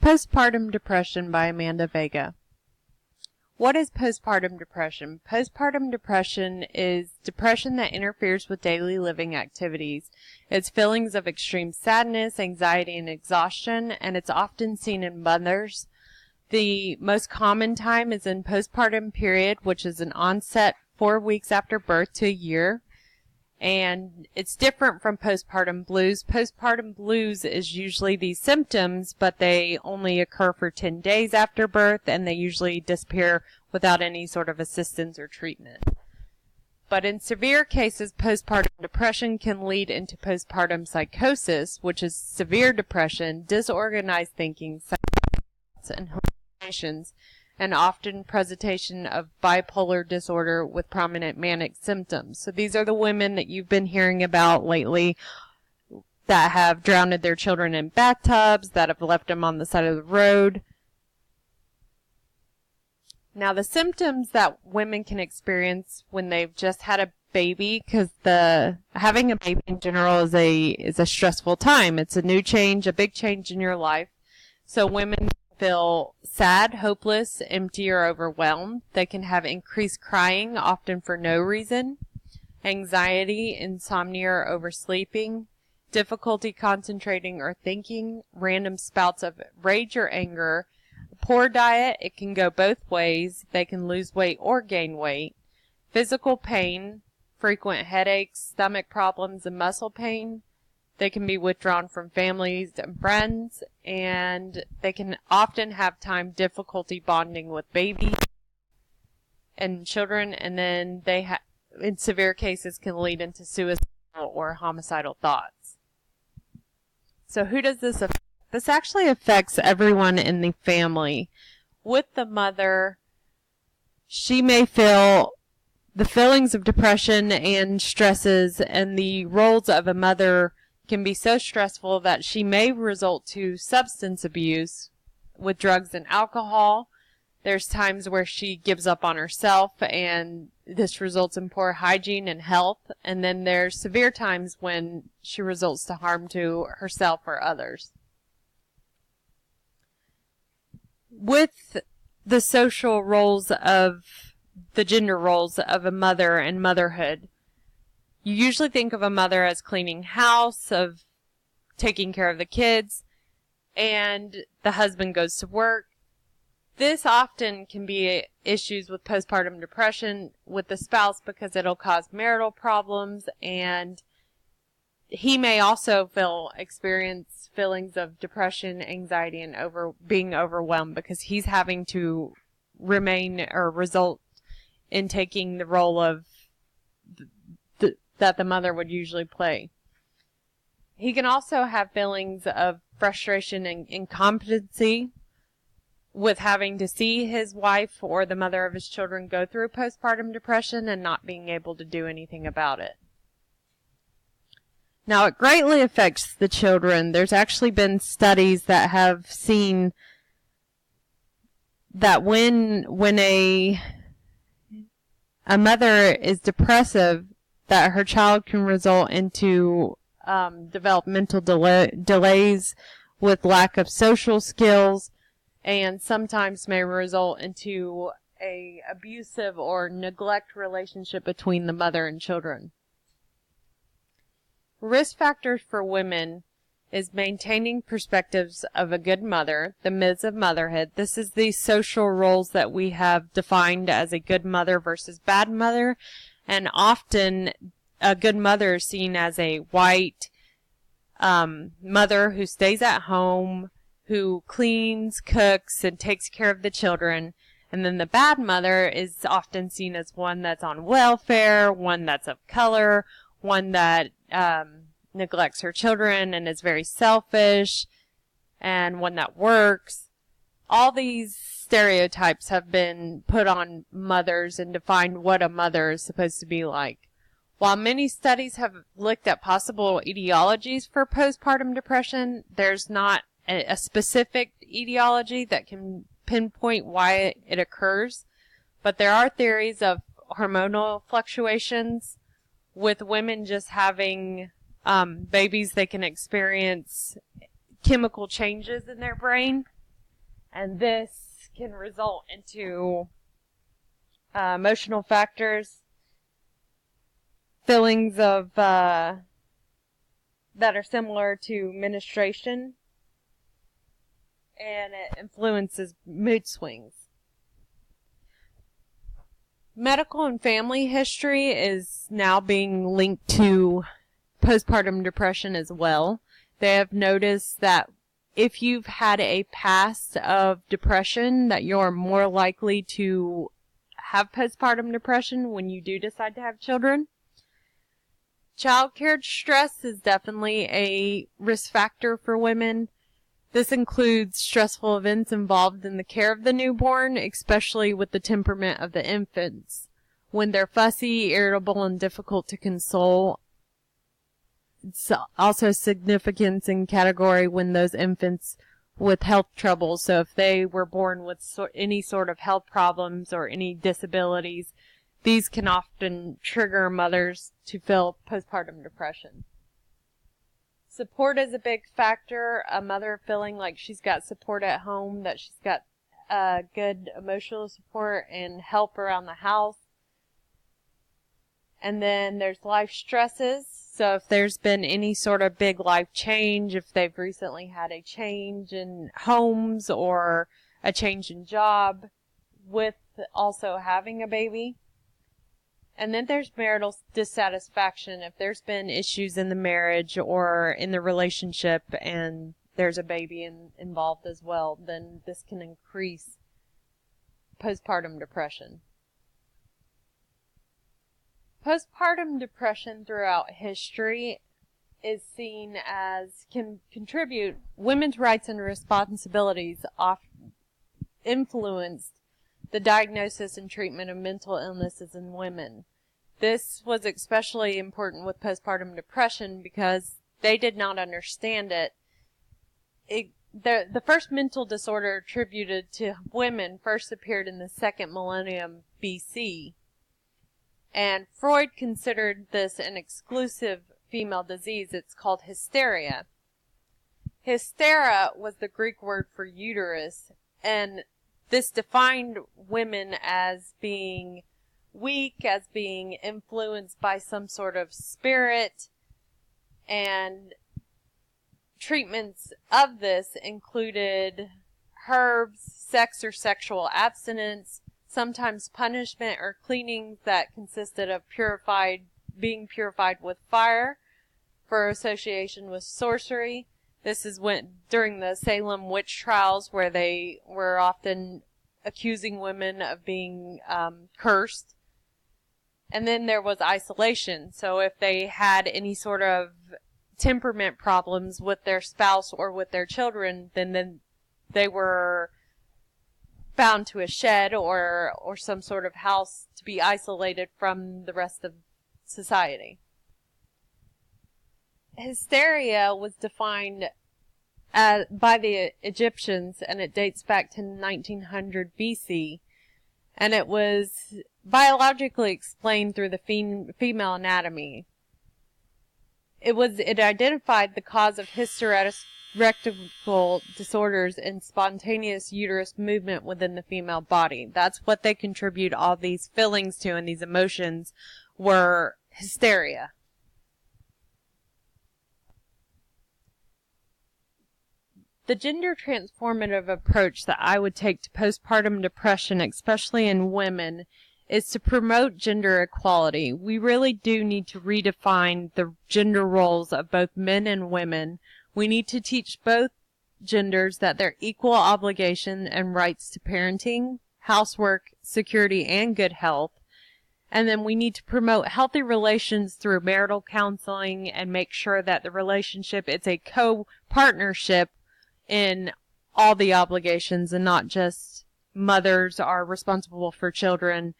Postpartum Depression by Amanda Vega. What is postpartum depression? Postpartum depression is depression that interferes with daily living activities. It's feelings of extreme sadness, anxiety, and exhaustion, and it's often seen in mothers. The most common time is in postpartum period, which is an onset 4 weeks after birth to a year. And it's different from postpartum blues. Postpartum blues is usually these symptoms, but they only occur for 10 days after birth, and they usually disappear without any sort of assistance or treatment. But in severe cases, postpartum depression can lead into postpartum psychosis, which is severe depression, disorganized thinking, and hallucinations, and often presentation of bipolar disorder with prominent manic symptoms. So these are the women that you've been hearing about lately that have drowned their children in bathtubs, that have left them on the side of the road. Now, the symptoms that women can experience when they've just had a baby, because having a baby in general is a stressful time. It's a new change, a big change in your life. So women feel sad, hopeless, empty, or overwhelmed. They can have increased crying, often for no reason, anxiety, insomnia, or oversleeping, difficulty concentrating or thinking, random spouts of rage or anger, poor diet. It can go both ways. They can lose weight or gain weight, physical pain, frequent headaches, stomach problems, and muscle pain. They can be withdrawn from families and friends, and they can often have difficulty bonding with babies and children, and then in severe cases, can lead into suicidal or homicidal thoughts. So who does this affect? This actually affects everyone in the family. With the mother, she may feel the feelings of depression and stresses, and the roles of a mother can be so stressful that she may result to substance abuse with drugs and alcohol. There's times where she gives up on herself, and this results in poor hygiene and health. And then there's severe times when she results to harm to herself or others. With the social roles of the gender roles of a mother and motherhood, you usually think of a mother as cleaning house, of taking care of the kids, and the husband goes to work. This often can be issues with postpartum depression with the spouse because it'll cause marital problems, and he may also experience feelings of depression, anxiety, and being overwhelmed because he's having to remain or result in taking the role of that the mother would usually play. He can also have feelings of frustration and incompetency with having to see his wife or the mother of his children go through postpartum depression and not being able to do anything about it. Now, it greatly affects the children. There's actually been studies that have seen that when a mother is depressive, that her child can result into developmental delays with lack of social skills, and sometimes may result into a abusive or neglect relationship between the mother and children. Risk factors for women is maintaining perspectives of a good mother, the myths of motherhood. This is the social roles that we have defined as a good mother versus bad mother. And often a good mother is seen as a white mother who stays at home, who cleans, cooks, and takes care of the children. And then the bad mother is often seen as one that's on welfare, one that's of color, one that neglects her children and is very selfish, and one that works. All these stereotypes have been put on mothers and defined what a mother is supposed to be like. While many studies have looked at possible etiologies for postpartum depression, there's not a specific etiology that can pinpoint why it occurs, but there are theories of hormonal fluctuations. With women just having babies, they can experience chemical changes in their brain And this can result into emotional factors, feelings of that are similar to menstruation, and it influences mood swings. Medical and family history is now being linked to postpartum depression as well. They have noticed that if you've had a past of depression, that you're more likely to have postpartum depression when you do decide to have children. Childcare stress is definitely a risk factor for women. This includes stressful events involved in the care of the newborn, especially with the temperament of the infants. When they're fussy, irritable, and difficult to console, it's also significance in category when those infants with health troubles. So if they were born with any sort of health problems or any disabilities, these can often trigger mothers to feel postpartum depression. Support is a big factor. A mother feeling like she's got support at home, that she's got good emotional support and help around the house. And then there's life stresses. So if there's been any sort of big life change, if they've recently had a change in homes or a change in job with also having a baby. And then there's marital dissatisfaction. If there's been issues in the marriage or in the relationship and there's a baby involved as well, then this can increase postpartum depression. Postpartum depression throughout history is seen as can contribute women's rights and responsibilities influenced the diagnosis and treatment of mental illnesses in women. This was especially important with postpartum depression because they did not understand it. The first mental disorder attributed to women first appeared in the 2nd millennium BC, and Freud considered this an exclusive female disease. It's called hysteria. Hystera was the Greek word for uterus, and this defined women as being weak, as being influenced by some sort of spirit, and treatments of this included herbs, sex or sexual abstinence, sometimes punishment or cleanings that consisted of being purified with fire for association with sorcery. This is during the Salem witch trials, where they were often accusing women of being cursed. And then there was isolation. So if they had any sort of temperament problems with their spouse or with their children, then they were bound to a shed or some sort of house to be isolated from the rest of society. Hysteria was defined by the Egyptians, and it dates back to 1900 BC, and it was biologically explained through the female anatomy. It identified the cause of hysterectorectal disorders and spontaneous uterus movement within the female body. That's what they contribute all these feelings to, and these emotions were hysteria. The gender transformative approach that I would take to postpartum depression, especially in women, is to promote gender equality. We really do need to redefine the gender roles of both men and women. We need to teach both genders that their equal obligation and rights to parenting, housework, security, and good health. And then we need to promote healthy relations through marital counseling and make sure that the relationship is a co-partnership in all the obligations, and not just mothers are responsible for children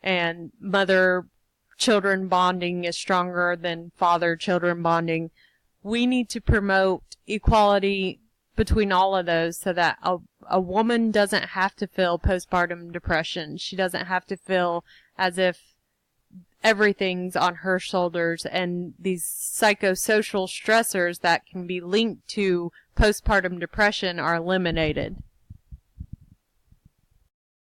and mother-children bonding is stronger than father-children bonding. We need to promote equality between all of those so that a woman doesn't have to feel postpartum depression. She doesn't have to feel as if everything's on her shoulders, and these psychosocial stressors that can be linked to postpartum depression are eliminated.